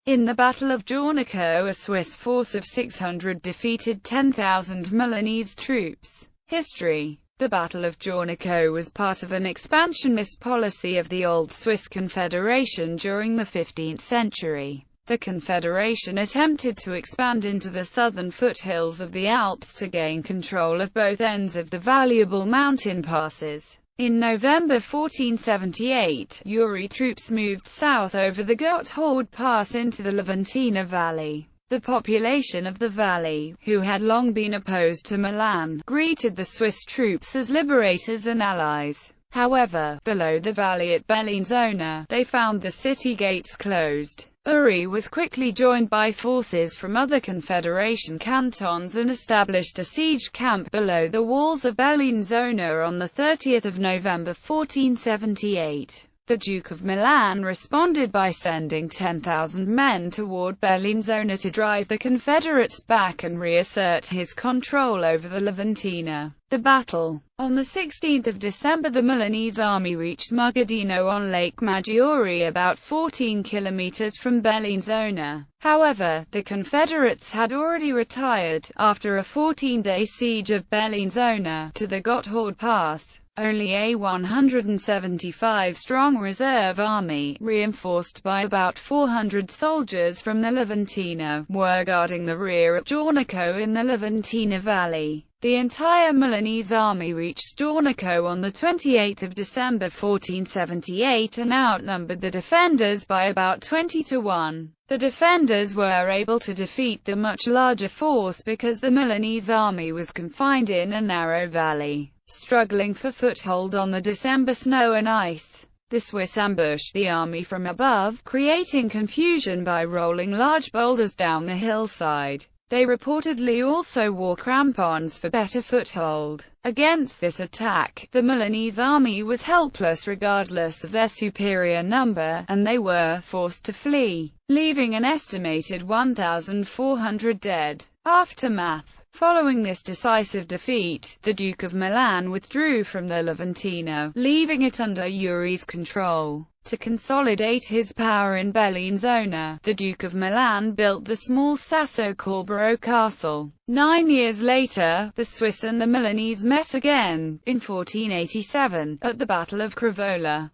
In the Battle of Giornico, a Swiss force of 600 defeated 10,000 Milanese troops. History. The Battle of Giornico was part of an expansionist policy of the Old Swiss Confederation during the 15th century. The Confederation attempted to expand into the southern foothills of the Alps to gain control of both ends of the valuable mountain passes. In November 1478, Uri troops moved south over the Gotthard Pass into the Leventina Valley. The population of the valley, who had long been opposed to Milan, greeted the Swiss troops as liberators and allies. However, below the valley at Bellinzona, they found the city gates closed. Uri was quickly joined by forces from other Confederation cantons and established a siege camp below the walls of Bellinzona on 30 November 1478. The Duke of Milan responded by sending 10,000 men toward Bellinzona to drive the Confederates back and reassert his control over the Leventina. The battle. On 16 December the Milanese army reached Mugadino on Lake Maggiore, about 14 kilometers from Bellinzona. However, the Confederates had already retired, after a 14-day siege of Bellinzona, to the Gotthard Pass. Only a 175-strong reserve army, reinforced by about 400 soldiers from the Leventina, were guarding the rear at Giornico in the Leventina Valley. The entire Milanese army reached Giornico on 28 December 1478 and outnumbered the defenders by about 20-1. The defenders were able to defeat the much larger force because the Milanese army was confined in a narrow valley, struggling for foothold on the December snow and ice. The Swiss ambushed the army from above, creating confusion by rolling large boulders down the hillside. They reportedly also wore crampons for better foothold. Against this attack, the Milanese army was helpless regardless of their superior number, and they were forced to flee, leaving an estimated 1,400 dead. Aftermath. Following this decisive defeat, the Duke of Milan withdrew from the Leventina, leaving it under Uri's control. To consolidate his power in Bellinzona, the Duke of Milan built the small Sasso Corbaro castle. 9 years later, the Swiss and the Milanese met again, in 1487, at the Battle of Cravola.